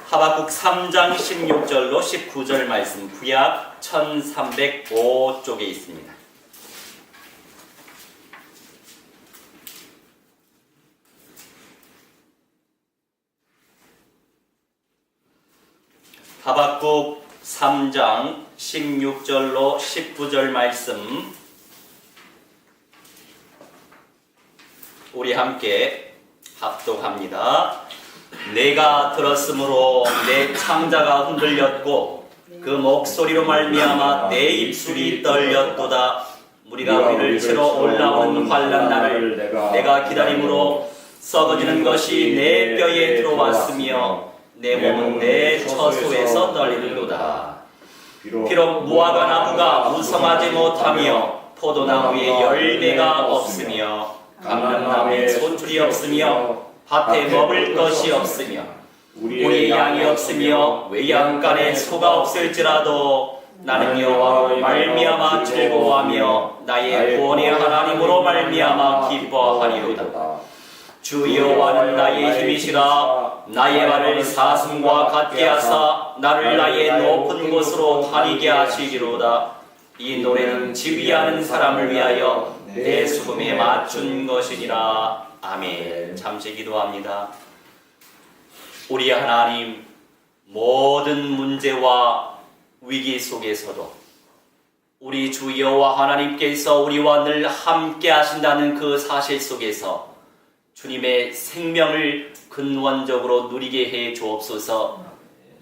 하박국 3장 16절로 19절 말씀, 구약 1305쪽에 있습니다. 하박국 3장 16절로 19절 말씀, 우리 함께 합독합니다. 내가 들었으므로 내 창자가 흔들렸고 그 목소리로 말미암아 내 입술이 떨렸도다. 무리가 우리를 치러 올라오는 환난 날을 내가 기다림으로 썩어지는 것이 내 뼈에 들어왔으며 내 몸은 내 처소에서 떨리는도다. 비록 무화과 나무가 무성하지 못하며 포도나무에 열매가 없으며 감람나무에 소출이 없으며 밭에 먹을 것이 없으며 우리의 양이 없으며 외양간에 소가 없을지라도 나는 여호와로 말미암아 즐거워하며 나의 구원의 하나님으로 말미암아 기뻐하리로다. 주 여호와는 나의 힘이시라. 나의 발을 사슴과 같게 하사 나를 나의 높은 곳으로 다니게 하시기로다. 이 노래는 지휘하는 사람을 위하여 내 수금에 맞춘 것이니라. 아멘. 잠시 기도합니다. 우리 하나님, 모든 문제와 위기 속에서도 우리 주 여호와 하나님께서 우리와 늘 함께 하신다는 그 사실 속에서 주님의 생명을 근원적으로 누리게 해 주옵소서.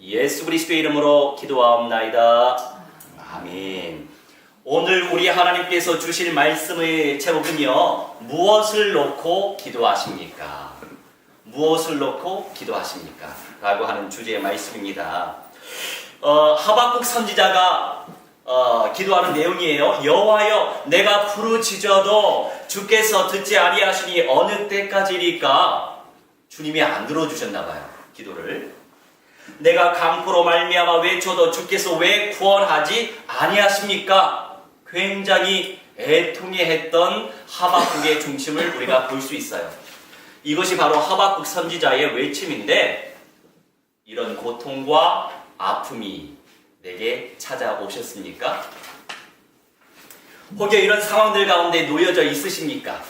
예수 그리스도의 이름으로 기도하옵나이다. 아멘. 오늘 우리 하나님께서 주실 말씀의 제목은요, 무엇을 놓고 기도하십니까? 무엇을 놓고 기도하십니까? 라고 하는 주제의 말씀입니다. 하박국 선지자가 기도하는 내용이에요. 여호와여, 내가 부르짖어도 주께서 듣지 아니하시니 어느 때까지리까? 주님이 안 들어주셨나봐요, 기도를. 내가 강포로 말미암아 외쳐도 주께서 왜 구원하지 아니하십니까? 굉장히 애통해했던 하박국의 중심을 우리가 볼 수 있어요. 이것이 바로 하박국 선지자의 외침인데, 이런 고통과 아픔이 내게 찾아오셨습니까? 혹여 이런 상황들 가운데 놓여져 있으십니까?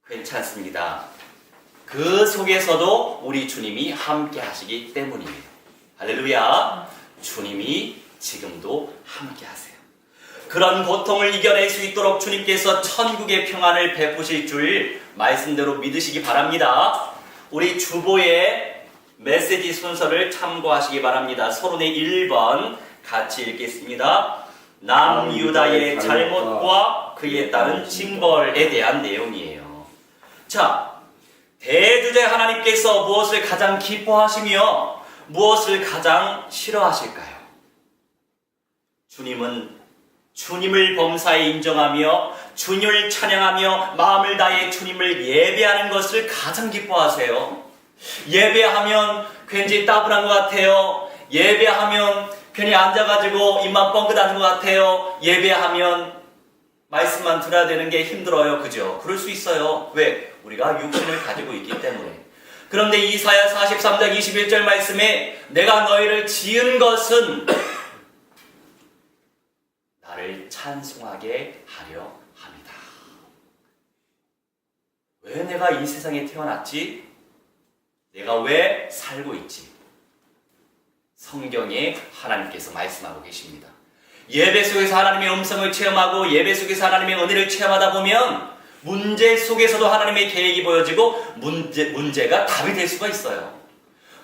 괜찮습니다. 그 속에서도 우리 주님이 함께 하시기 때문이에요. 할렐루야. 주님이 지금도 함께 하세요. 그런 고통을 이겨낼 수 있도록 주님께서 천국의 평안을 베푸실 줄 말씀대로 믿으시기 바랍니다. 우리 주보의 메시지 순서를 참고하시기 바랍니다. 서론의 1번 같이 읽겠습니다. 남유다의 잘못과 그에 따른 징벌에 대한 내용이에요. 자, 대주제 하나님께서 무엇을 가장 기뻐하시며 무엇을 가장 싫어하실까요? 주님은 주님을 범사에 인정하며 주님을 찬양하며 마음을 다해 주님을 예배하는 것을 가장 기뻐하세요. 예배하면 괜히 따분한 것 같아요. 예배하면 괜히 앉아가지고 입만 뻥긋하는 것 같아요. 예배하면 말씀만 들어야 되는 게 힘들어요. 그죠? 그럴 수 있어요. 왜? 우리가 육신을 가지고 있기 때문에. 그런데 이사야 43장 21절 말씀에 내가 너희를 지은 것은 나를 찬송하게 하려 합니다. 왜 내가 이 세상에 태어났지? 내가 왜 살고 있지? 성경에 하나님께서 말씀하고 계십니다. 예배 속에서 하나님의 음성을 체험하고 예배 속에서 하나님의 은혜를 체험하다 보면 문제 속에서도 하나님의 계획이 보여지고 문제가 답이 될 수가 있어요.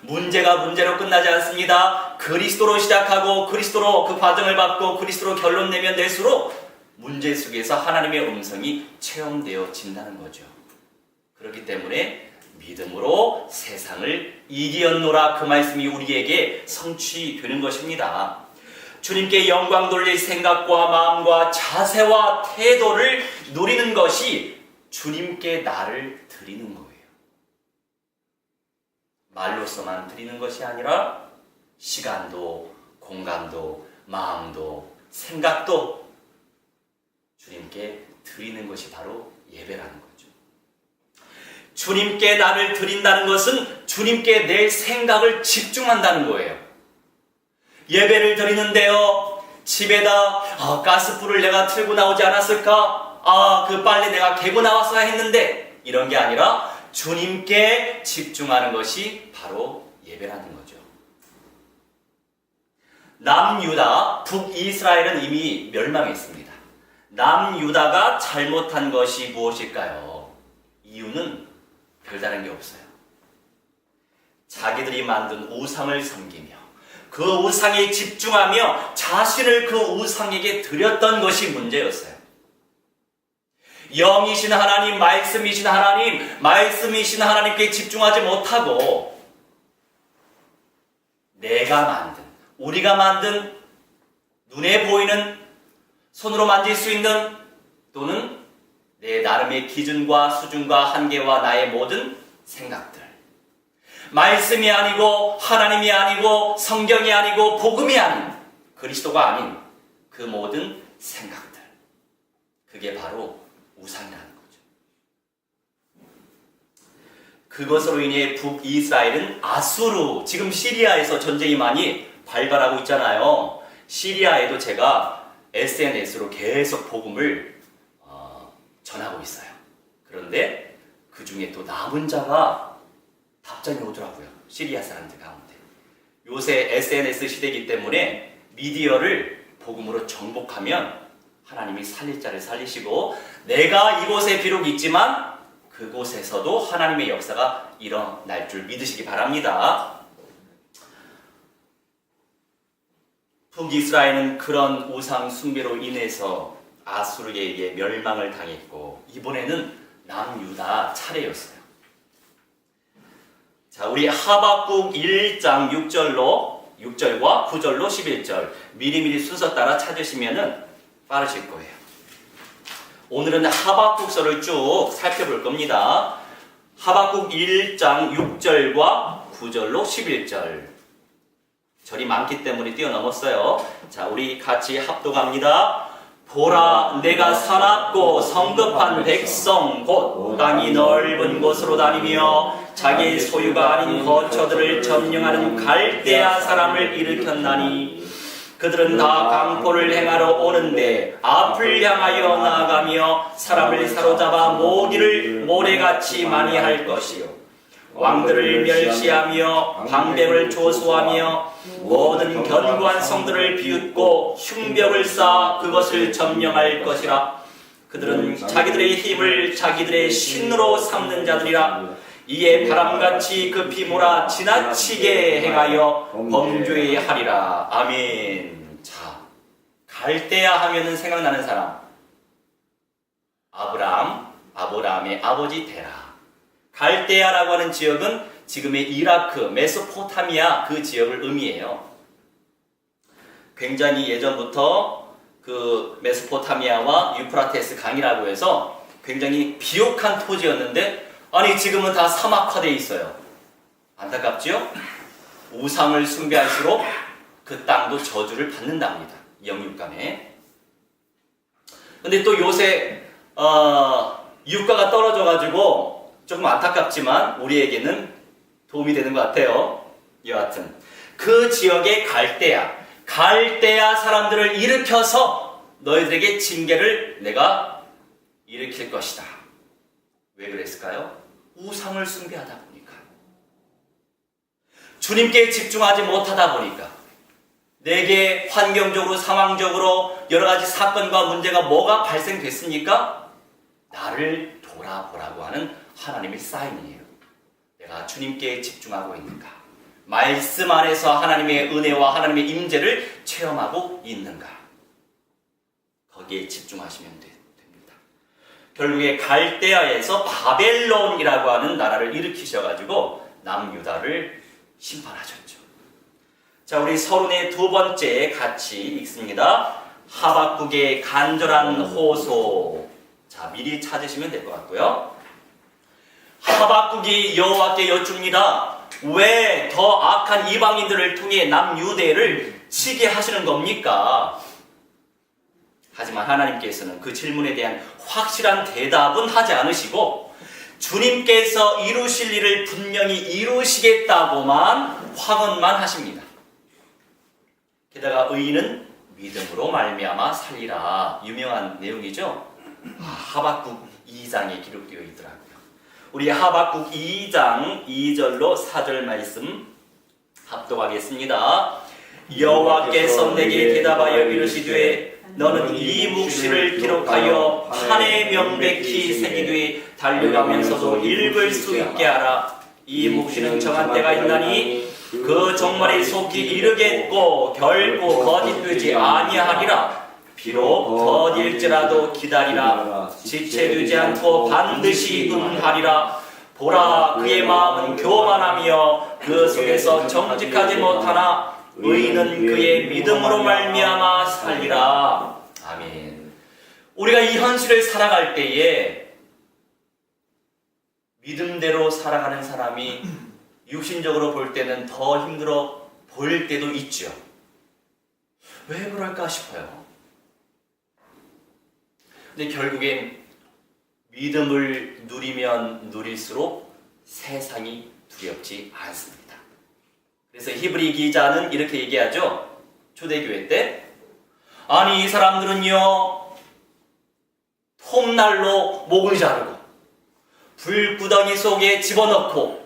문제가 문제로 끝나지 않습니다. 그리스도로 시작하고 그리스도로 그 과정을 밟고 그리스도로 결론 내면 낼수록 문제 속에서 하나님의 음성이 체험되어진다는 거죠. 그렇기 때문에 믿음으로 세상을 이기었노라, 그 말씀이 우리에게 성취되는 것입니다. 주님께 영광 돌릴 생각과 마음과 자세와 태도를 누리는 것이 주님께 나를 드리는 거예요. 말로서만 드리는 것이 아니라 시간도, 공간도, 마음도, 생각도 주님께 드리는 것이 바로 예배라는 거죠. 주님께 나를 드린다는 것은 주님께 내 생각을 집중한다는 거예요. 예배를 드리는데요, 집에다 가스불을 내가 틀고 나오지 않았을까? 그 빨래 내가 개고 나왔어야 했는데, 이런 게 아니라 주님께 집중하는 것이 바로 예배라는 거죠. 남유다, 북이스라엘은 이미 멸망했습니다. 남유다가 잘못한 것이 무엇일까요? 이유는 별다른 게 없어요. 자기들이 만든 우상을 섬기며 그 우상에 집중하며 자신을 그 우상에게 드렸던 것이 문제였어요. 영이신 하나님, 말씀이신 하나님께 집중하지 못하고 내가 만든, 우리가 만든, 눈에 보이는, 손으로 만질 수 있는, 또는 내 나름의 기준과 수준과 한계와 나의 모든 생각들, 말씀이 아니고 하나님이 아니고 성경이 아니고 복음이 아닌, 그리스도가 아닌 그 모든 생각들, 그게 바로 우상이라는 거죠. 그것으로 인해 북이스라엘은 아수르, 지금 시리아에서 전쟁이 많이 발발하고 있잖아요. 시리아에도 제가 SNS로 계속 복음을 전하고 있어요. 그런데 그 중에 또 남은 자가 답장이 오더라고요. 시리아 사람들 가운데. 요새 SNS 시대이기 때문에 미디어를 복음으로 정복하면 하나님이 살릴 자를 살리시고, 내가 이곳에 비록 있지만 그곳에서도 하나님의 역사가 일어날 줄 믿으시기 바랍니다. 북이스라엘은 그런 우상 숭배로 인해서 아수르에게 멸망을 당했고, 이번에는 남유다 차례였어요. 자, 우리 하박국 1장 6절과 9절로 11절 미리미리 순서 따라 찾으시면은 빠르실 거예요. 오늘은 하박국서를 쭉 살펴볼 겁니다. 하박국 1장 6절과 9절로 11절. 절이 많기 때문에 뛰어넘었어요. 자, 우리 같이 합독합니다. 보라, 내가 사납고 성급한 백성 곧 땅이 넓은 곳으로 다니며 자기의 소유가 아닌 거처들을 점령하는 갈대아 사람을 일으켰나니, 그들은 다 강포를 행하러 오는데 앞을 향하여 나아가며 사람을 사로잡아 모기를 모래같이 많이 할 것이요, 왕들을 멸시하며 방백을 조소하며 모든 견고한 성들을 비웃고 흉벽을 쌓아 그것을 점령할 것이라. 그들은 자기들의 힘을 자기들의 신으로 삼는 자들이라. 이에 바람같이 급히 몰아 지나치게 행하여 범죄하리라. 아멘. 자, 갈대아 하면은 생각나는 사람, 아브라함의 아버지 데라. 갈대아라고 하는 지역은 지금의 이라크, 메소포타미아 그 지역을 의미해요. 굉장히 예전부터 그 메소포타미아와 유프라테스 강이라고 해서 굉장히 비옥한 토지였는데, 아니 지금은 다 사막화되어 있어요. 안타깝지요? 우상을 숭배할수록 그 땅도 저주를 받는답니다. 영육간에. 근데 또 요새 유가가 떨어져가지고 조금 안타깝지만 우리에게는 도움이 되는 것 같아요. 여하튼 그 지역의 갈대아 사람들을 일으켜서 너희들에게 징계를 내가 일으킬 것이다. 왜 그랬을까요? 우상을 숭배하다 보니까, 주님께 집중하지 못하다 보니까, 내게 환경적으로 상황적으로 여러 가지 사건과 문제가 뭐가 발생됐습니까? 나를 돌아보라고 하는 하나님의 사인이에요. 내가 주님께 집중하고 있는가? 말씀 안에서 하나님의 은혜와 하나님의 임재를 체험하고 있는가? 거기에 집중하시면 됩니다. 결국에 갈대아에서 바벨론이라고 하는 나라를 일으키셔가지고 남유다를 심판하셨죠. 자, 우리 서론의 두 번째 같이 읽습니다. 하박국의 간절한 호소. 자, 미리 찾으시면 될 것 같고요. 하박국이 여호와께 여쭙니다. 왜 더 악한 이방인들을 통해 남유대를 치게 하시는 겁니까? 하지만 하나님께서는 그 질문에 대한 확실한 대답은 하지 않으시고, 주님께서 이루실 일을 분명히 이루시겠다고만 확언만 하십니다. 게다가 의인은 믿음으로 말미암아 살리라. 유명한 내용이죠. 하박국 2장에 기록되어 있더라고요. 우리 하박국 2장 2절로 4절 말씀 합독하겠습니다. 여호와께서 내게 대답하여 이르시되 너는 이 묵시를 기록하여 판에 명백히 새기되 달려가면서도 읽을 수 있게 하라. 이 묵시는 정한 때가 있나니 그 종말이 속히 이르겠고 결코 거짓되지 아니하리라. 비록 더딜지라도 기다리라. 지체되지 않고 반드시 응하리라. 보라, 그의 마음은 교만하며 그 속에서 정직하지 못하나 의인은 그의 믿음으로 말미암아 살리라. 아멘. 우리가 이 현실을 살아갈 때에 믿음대로 살아가는 사람이 육신적으로 볼 때는 더 힘들어 보일 때도 있죠. 왜 그럴까 싶어요. 근데 결국엔 믿음을 누리면 누릴수록 세상이 두렵지 않습니다. 그래서 히브리 기자는 이렇게 얘기하죠. 초대교회 때 아니 이 사람들은요 톱날로 목을 자르고 불구덩이 속에 집어넣고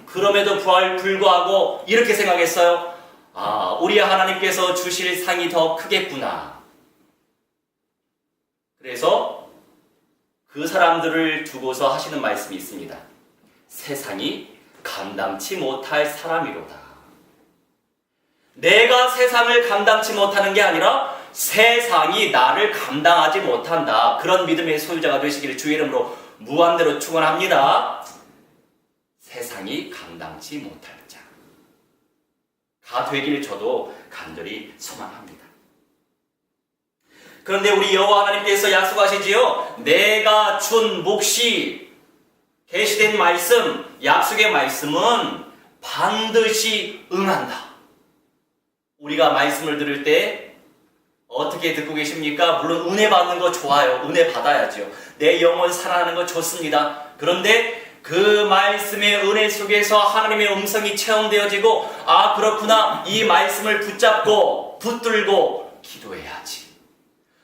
그럼에도 불구하고 이렇게 생각했어요. 아, 우리 하나님께서 주실 상이 더 크겠구나. 그래서 그 사람들을 두고서 하시는 말씀이 있습니다. 세상이 감당치 못할 사람이로다. 내가 세상을 감당치 못하는 게 아니라 세상이 나를 감당하지 못한다. 그런 믿음의 소유자가 되시기를 주의 이름으로 무한대로 축원합니다. 세상이 감당치 못할 자가 되길 저도 간절히 소망합니다. 그런데 우리 여호와 하나님께서 약속하시지요. 내가 준 묵시 계시된 말씀, 약속의 말씀은 반드시 응한다. 우리가 말씀을 들을 때 어떻게 듣고 계십니까? 물론 은혜 받는 거 좋아요. 은혜 받아야죠. 내 영혼 살아나는 거 좋습니다. 그런데 그 말씀의 은혜 속에서 하나님의 음성이 체험되어지고 아 그렇구나 이 말씀을 붙잡고 붙들고 기도해야지.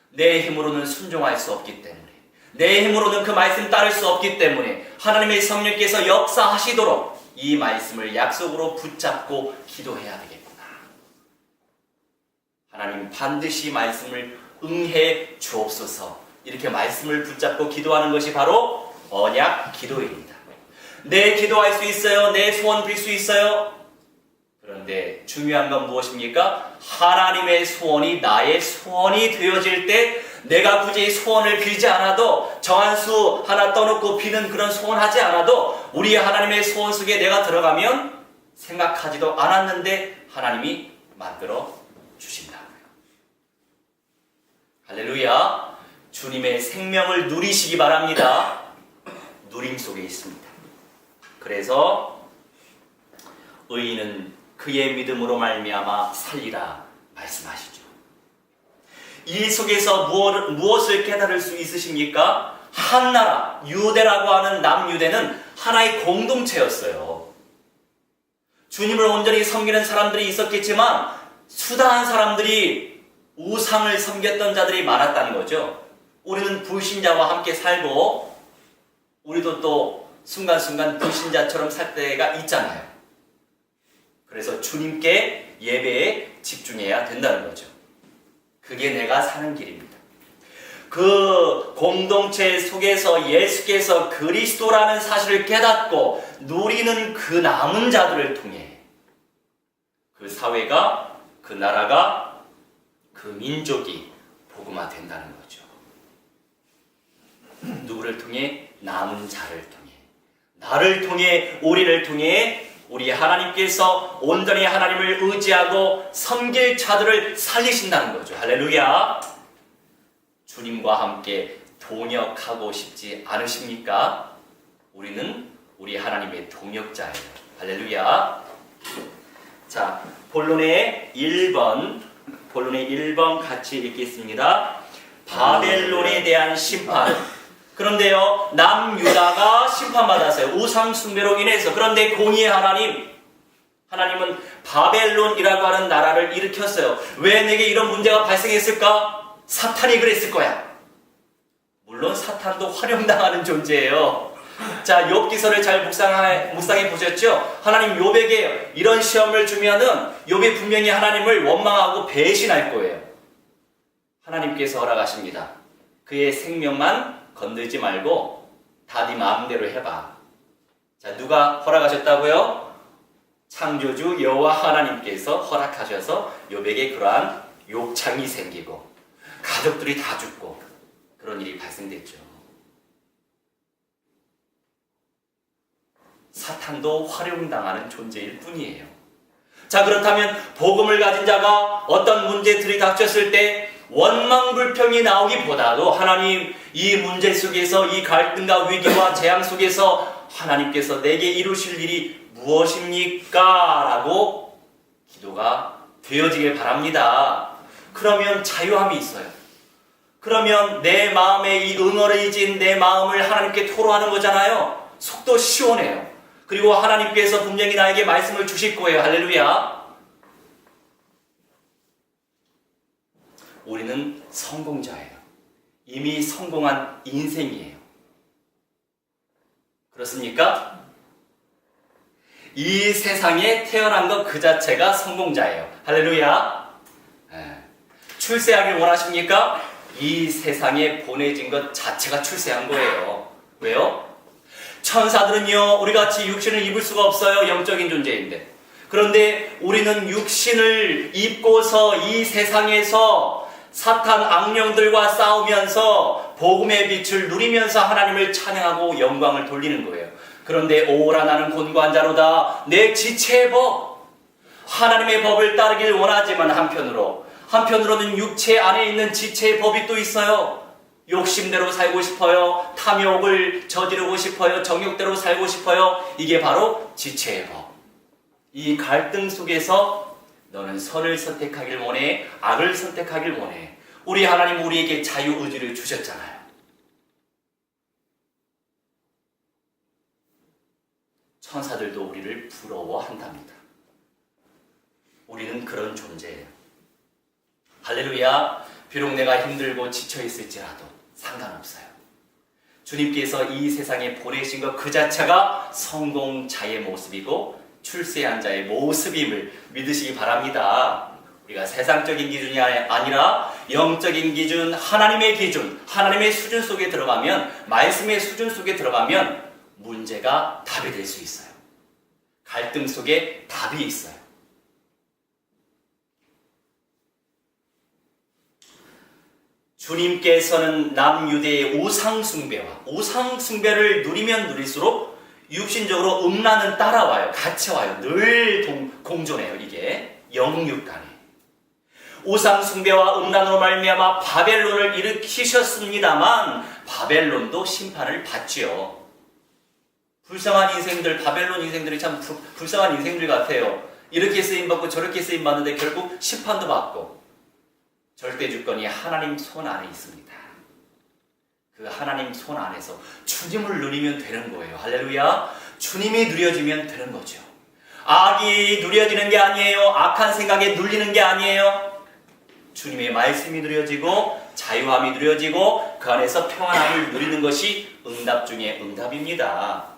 내 힘으로는 순종할 수 없기 때문에 내 힘으로는 그 말씀 따를 수 없기 때문에 하나님의 성령께서 역사하시도록 이 말씀을 약속으로 붙잡고 기도해야 되겠구나. 하나님 반드시 말씀을 응해 주옵소서. 이렇게 말씀을 붙잡고 기도하는 것이 바로 언약 기도입니다. 내 기도할 수 있어요. 내 소원 빌 수 있어요. 그런데 중요한 건 무엇입니까? 하나님의 소원이 나의 소원이 되어질 때 내가 굳이 소원을 빌지 않아도 정한 수 하나 떠놓고 비는 그런 소원하지 않아도 우리 하나님의 소원 속에 내가 들어가면 생각하지도 않았는데 하나님이 만들어 주신다고요. 할렐루야. 주님의 생명을 누리시기 바랍니다. 누림 속에 있습니다. 그래서 의인은 그의 믿음으로 말미암아 살리라 말씀하시죠. 이 속에서 무엇을 깨달을 수 있으십니까? 한 나라, 유대라고 하는 남유대는 하나의 공동체였어요. 주님을 온전히 섬기는 사람들이 있었겠지만 수다한 사람들이 우상을 섬겼던 자들이 많았다는 거죠. 우리는 불신자와 함께 살고 우리도 또 순간순간 불신자처럼 살 때가 있잖아요. 그래서 주님께 예배에 집중해야 된다는 거죠. 그게 내가 사는 길입니다. 그 공동체 속에서 예수께서 그리스도라는 사실을 깨닫고 누리는 그 남은 자들을 통해 그 사회가, 그 나라가, 그 민족이 복음화 된다는 거죠. 누구를 통해? 남은 자를 통해. 나를 통해, 우리를 통해 우리 하나님께서 온전히 하나님을 의지하고 섬길 자들을 살리신다는 거죠. 할렐루야. 주님과 함께 동역하고 싶지 않으십니까? 우리는 우리 하나님의 동역자예요. 할렐루야. 자, 본론의 1번 같이 읽겠습니다. 바벨론에 대한 심판. 그런데요, 남유다가 심판받았어요. 우상 숭배로 인해서. 그런데 공의의 하나님은 바벨론이라고 하는 나라를 일으켰어요. 왜 내게 이런 문제가 발생했을까? 사탄이 그랬을 거야. 물론 사탄도 활용당하는 존재예요. 자, 욥기서를 잘 묵상해 보셨죠? 하나님 욥에게 이런 시험을 주면은 욥이 분명히 하나님을 원망하고 배신할 거예요. 하나님께서 허락하십니다. 그의 생명만 건들지 말고 다 네 마음대로 해봐. 자, 누가 허락하셨다고요? 창조주 여호와 하나님께서 허락하셔서 욥에게 그러한 욕창이 생기고 가족들이 다 죽고 그런 일이 발생됐죠. 사탄도 활용당하는 존재일 뿐이에요. 자, 그렇다면 복음을 가진 자가 어떤 문제들이 닥쳤을 때 원망불평이 나오기보다도 하나님, 이 문제 속에서 이 갈등과 위기와 재앙 속에서 하나님께서 내게 이루실 일이 무엇입니까? 라고 기도가 되어지길 바랍니다. 그러면 자유함이 있어요. 그러면 내 마음에 이 응어리진 내 마음을 하나님께 토로하는 거잖아요. 속도 시원해요. 그리고 하나님께서 분명히 나에게 말씀을 주실 거예요. 할렐루야. 우리는 성공자예요. 이미 성공한 인생이에요. 그렇습니까? 이 세상에 태어난 것 그 자체가 성공자예요. 할렐루야. 출세하길 원하십니까? 이 세상에 보내진 것 자체가 출세한 거예요. 왜요? 천사들은요, 우리같이 육신을 입을 수가 없어요. 영적인 존재인데. 그런데 우리는 육신을 입고서 이 세상에서 사탄 악령들과 싸우면서 복음의 빛을 누리면서 하나님을 찬양하고 영광을 돌리는 거예요. 그런데 오라 나는 곤고한 자로다. 내 지체의 법, 하나님의 법을 따르길 원하지만 한편으로는 육체 안에 있는 지체의 법이 또 있어요. 욕심대로 살고 싶어요. 탐욕을 저지르고 싶어요. 정욕대로 살고 싶어요. 이게 바로 지체의 법. 이 갈등 속에서 너는 선을 선택하길 원해, 악을 선택하길 원해. 우리 하나님 우리에게 자유의지를 주셨잖아요. 천사들도 우리를 부러워한답니다. 우리는 그런 존재예요. 할렐루야. 비록 내가 힘들고 지쳐있을지라도 상관없어요. 주님께서 이 세상에 보내신 것 그 자체가 성공자의 모습이고 출세한 자의 모습임을 믿으시기 바랍니다. 우리가 세상적인 기준이 아니라 영적인 기준, 하나님의 기준, 하나님의 수준 속에 들어가면, 말씀의 수준 속에 들어가면 문제가 답이 될 수 있어요. 갈등 속에 답이 있어요. 주님께서는 남유대의 우상숭배를 누리면 누릴수록 육신적으로 음란은 따라와요. 같이 와요. 늘 공존해요. 이게 영육간에. 우상숭배와 음란으로 말미암아 바벨론을 일으키셨습니다만 바벨론도 심판을 받지요. 불쌍한 인생들, 바벨론 인생들이 참 불쌍한 인생들 같아요. 이렇게 쓰임받고 저렇게 쓰임받는데 결국 심판도 받고. 절대 주권이 하나님 손 안에 있습니다. 그 하나님 손 안에서 주님을 누리면 되는 거예요. 할렐루야. 주님이 누려지면 되는 거죠. 악이 누려지는 게 아니에요. 악한 생각에 눌리는 게 아니에요. 주님의 말씀이 누려지고 자유함이 누려지고 그 안에서 평안함을 누리는 것이 응답 중에 응답입니다.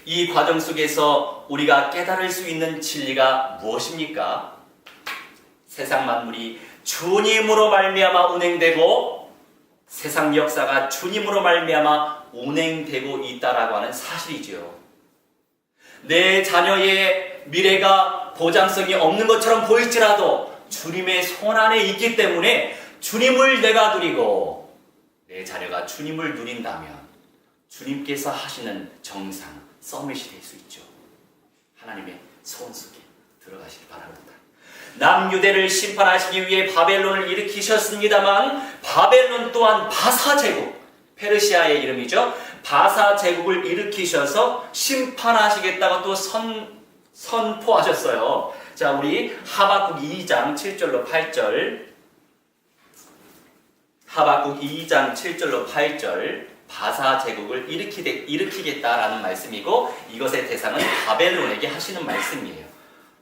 이 과정 속에서 우리가 깨달을 수 있는 진리가 무엇입니까? 세상 만물이 주님으로 말미암아 운행되고 세상 역사가 주님으로 말미암아 운행되고 있다라고 하는 사실이지요. 내 자녀의 미래가 보장성이 없는 것처럼 보일지라도 주님의 손 안에 있기 때문에 주님을 내가 누리고 내 자녀가 주님을 누린다면 주님께서 하시는 정상, 서밋이 될 수 있죠. 하나님의 손 속에 들어가시기 바랍니다. 남유대를 심판하시기 위해 바벨론을 일으키셨습니다만 바벨론 또한 바사 제국, 페르시아의 이름이죠. 바사 제국을 일으키셔서 심판하시겠다고 또 선포하셨어요. 자, 우리 하박국 2장 7절로 8절 하박국 2장 7절로 8절 바사 제국을 일으키겠다라는 말씀이고 이것의 대상은 바벨론에게 하시는 말씀이에요.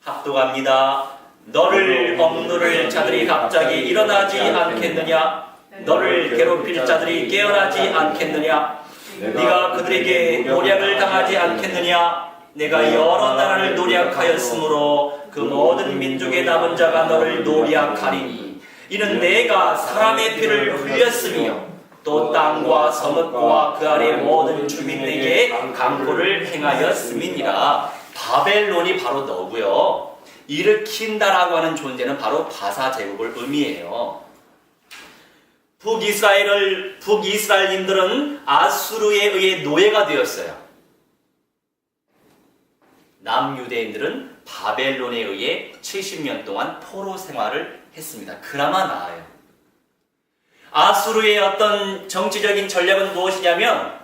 합독합니다. 너를 억누를 자들이 갑자기 일어나지 않겠느냐? 너를 괴롭힐 자들이 깨어나지 않겠느냐? 네가 그들에게 노략을 당하지 않겠느냐? 내가 여러 나라를 노략하였으므로 그 모든 민족의 남은 자가 너를 노략하리니 이는 내가 사람의 피를 흘렸으며 또 땅과 서뭇과 그 아래 모든 주민에게 강포를 행하였음이니라. 바벨론이 바로 너고요. 일으킨다라고 하는 존재는 바로 바사 제국을 의미해요. 북이스라엘인들은 아수르에 의해 노예가 되었어요. 남유대인들은 바벨론에 의해 70년 동안 포로 생활을 했습니다. 그나마 나아요. 아수르의 어떤 정치적인 전략은 무엇이냐면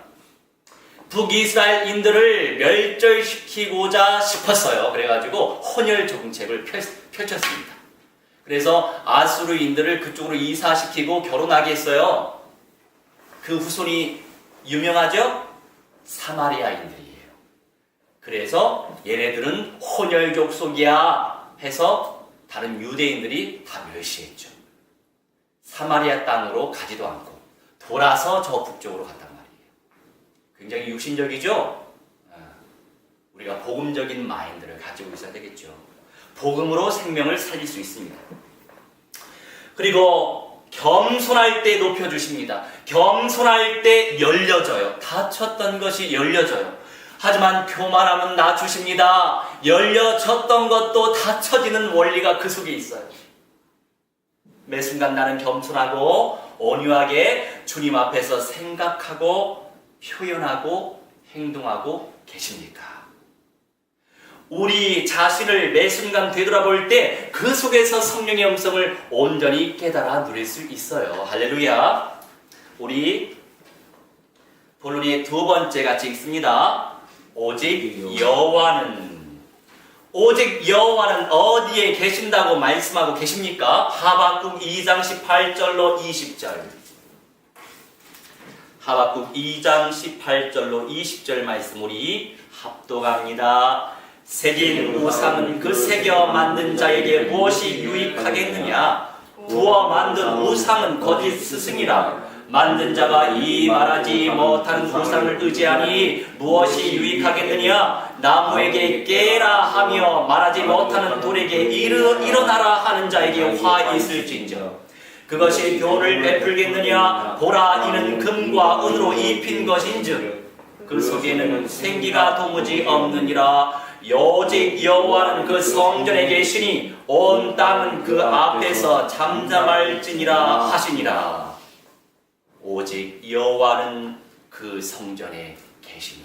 북이스라엘인들을 멸절시키고자 싶었어요. 그래가지고 혼혈 정책을 펼쳤습니다. 그래서 아수르인들을 그쪽으로 이사시키고 결혼하게 했어요. 그 후손이 유명하죠? 사마리아인들이에요. 그래서 얘네들은 혼혈 족속이야 해서 다른 유대인들이 다 멸시했죠. 사마리아 땅으로 가지도 않고 돌아서 저 북쪽으로 갔단 말이에요. 굉장히 육신적이죠? 우리가 복음적인 마인드를 가지고 있어야 되겠죠. 복음으로 생명을 살릴 수 있습니다. 그리고 겸손할 때 높여주십니다. 겸손할 때 열려져요. 닫혔던 것이 열려져요. 하지만 교만하면 낮추십니다. 열려졌던 것도 닫혀지는 원리가 그 속에 있어요. 매 순간 나는 겸손하고 온유하게 주님 앞에서 생각하고 표현하고 행동하고 계십니까? 우리 자신을 매 순간 되돌아볼 때 그 속에서 성령의 음성을 온전히 깨달아 누릴 수 있어요. 할렐루야. 우리 본론의 두 번째 같이 읽습니다. 오직 여호와는 어디에 계신다고 말씀하고 계십니까? 하박국 2장 18절로 20절. 하박국 2장 18절로 20절 말씀 우리 합독합니다. 새긴 우상은 그 새겨 만든 자에게 무엇이 유익하겠느냐? 부어 만든 우상은 거짓 스승이라. 만든 자가 이 말하지 못하는 우상을 의지하니 무엇이 유익하겠느냐? 나무에게 깨라 하며 말하지 못하는 돌에게 일어나라 하는 자에게 화 있을진저. 그것이 교훈을 베풀겠느냐? 보라, 이는 금과 은으로 입힌 것인즉 그 속에는 생기가 도무지 없느니라. 오직 여호와는 그 성전에 계시니 온 땅은 그 앞에서 잠잠할지니라 하시니라. 오직 여호와는 그 성전에 계시니.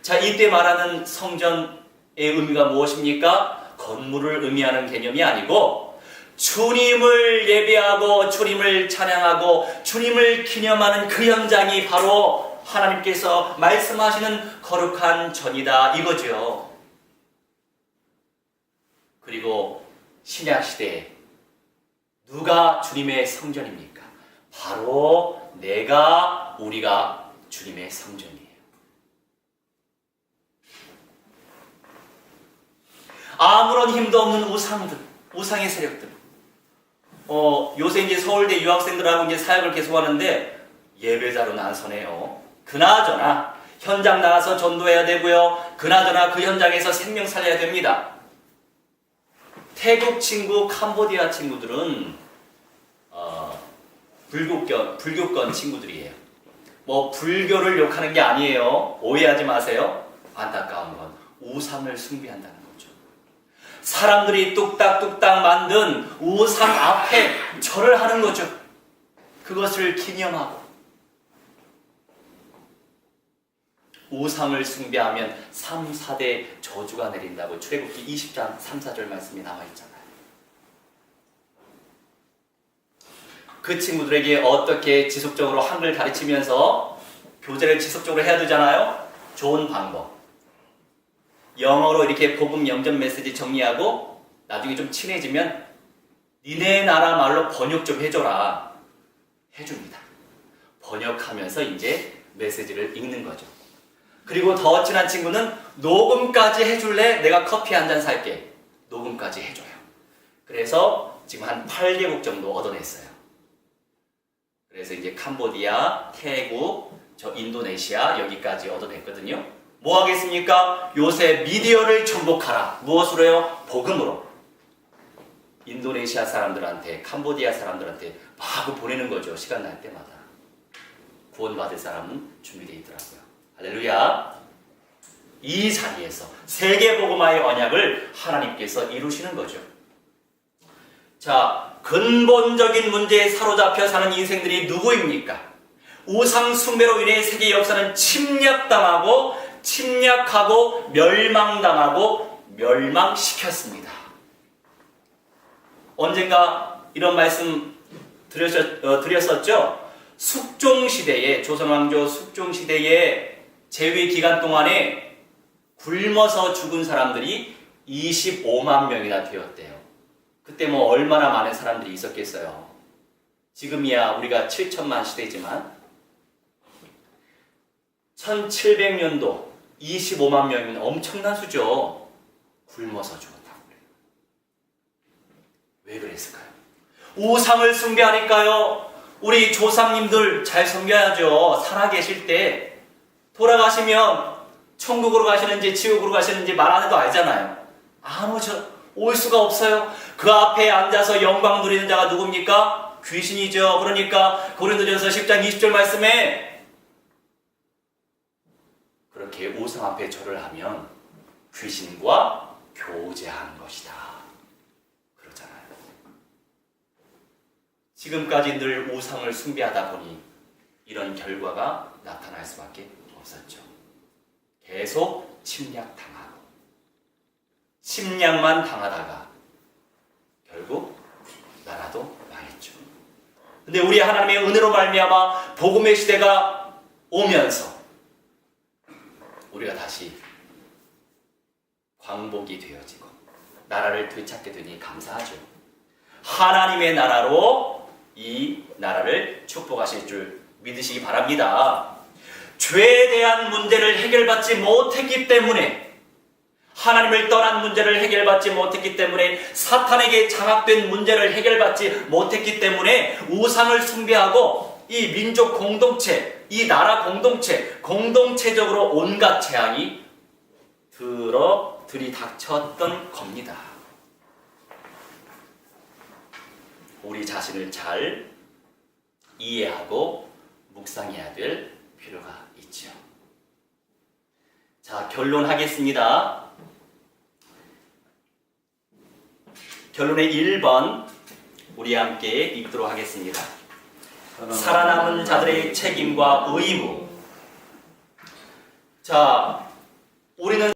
자, 이때 말하는 성전의 의미가 무엇입니까? 건물을 의미하는 개념이 아니고 주님을 예배하고 주님을 찬양하고 주님을 기념하는 그 현장이 바로 하나님께서 말씀하시는 거룩한 전이다 이거죠. 그리고 신약시대에 누가 주님의 성전입니까? 바로 우리가 주님의 성전이에요. 아무런 힘도 없는 우상의 세력들. 요새 이제 서울대 유학생들하고 이제 사역을 계속하는데 예배자로 나서네요. 그나저나 현장 나가서 전도해야 되고요. 그나저나 그 현장에서 생명 살려야 됩니다. 태국 친구, 캄보디아 친구들은 불교권 친구들이에요. 뭐 불교를 욕하는 게 아니에요. 오해하지 마세요. 안타까운 건 우상을 숭배한다는 거죠. 사람들이 뚝딱뚝딱 만든 우상 앞에 절을 하는 거죠. 그것을 기념하고 우상을 숭배하면 3, 4대 저주가 내린다고 출애굽기 20장 3, 4절 말씀이 나와있잖아요. 그 친구들에게 어떻게 지속적으로 한글 가르치면서 교제를 지속적으로 해야 되잖아요. 좋은 방법. 영어로 이렇게 복음 영접 메시지 정리하고 나중에 좀 친해지면 니네 나라 말로 번역 좀 해줘라. 해줍니다. 번역하면서 이제 메시지를 읽는 거죠. 그리고 더 친한 친구는 녹음까지 해줄래? 내가 커피 한 잔 살게. 녹음까지 해줘요. 그래서 지금 한 8개국 정도 얻어냈어요. 그래서 이제 캄보디아, 태국, 저 인도네시아 여기까지 얻어냈거든요. 뭐 하겠습니까? 요새 미디어를 정복하라. 무엇으로요? 복음으로. 인도네시아 사람들한테, 캄보디아 사람들한테 마구 보내는 거죠. 시간 날 때마다. 구원받을 사람은 준비되어 있더라고요. 할렐루야. 이 자리에서 세계복음화의 언약을 하나님께서 이루시는 거죠. 자, 근본적인 문제에 사로잡혀 사는 인생들이 누구입니까? 우상 숭배로 인해 세계 역사는 침략당하고 침략하고 멸망당하고 멸망시켰습니다. 언젠가 이런 말씀 드렸었죠? 숙종시대에, 조선왕조 숙종시대에 재위 기간 동안에 굶어서 죽은 사람들이 25만 명이나 되었대요. 그때 뭐 얼마나 많은 사람들이 있었겠어요. 지금이야 우리가 7천만 시대지만 1700년도 25만 명이면 엄청난 수죠. 굶어서 죽었다고 그래요. 왜 그랬을까요? 우상을 숭배하니까요. 우리 조상님들 잘 섬겨야죠. 살아계실 때. 돌아가시면 천국으로 가시는지 지옥으로 가시는지 말 안 해도 알잖아요. 안 올 수가 없어요. 그 앞에 앉아서 영광 누리는 자가 누굽니까? 귀신이죠. 그러니까 고린도전서 10장 20절 말씀에 그렇게 우상 앞에 절을 하면 귀신과 교제하는 것이다. 그러잖아요. 지금까지 늘 우상을 숭배하다 보니 이런 결과가 나타날 수밖에 없었죠. 계속 침략당하고 침략만 당하다가 결국 나라도 망했죠. 근데 우리 하나님의 은혜로 말미암아 복음의 시대가 오면서 우리가 다시 광복이 되어지고 나라를 되찾게 되니 감사하죠. 하나님의 나라로 이 나라를 축복하실 줄 믿으시기 바랍니다. 죄에 대한 문제를 해결받지 못했기 때문에, 하나님을 떠난 문제를 해결받지 못했기 때문에, 사탄에게 장악된 문제를 해결받지 못했기 때문에 우상을 숭배하고 이 민족 공동체, 이 나라 공동체, 공동체적으로 온갖 재앙이 들이닥쳤던 겁니다. 우리 자신을 잘 이해하고 묵상해야 될 필요가 있죠. 자, 결론하겠습니다. 결론의 1번 우리 함께 읽도록 하겠습니다. 살아남은 자들의 책임과 의무. 자, 우리는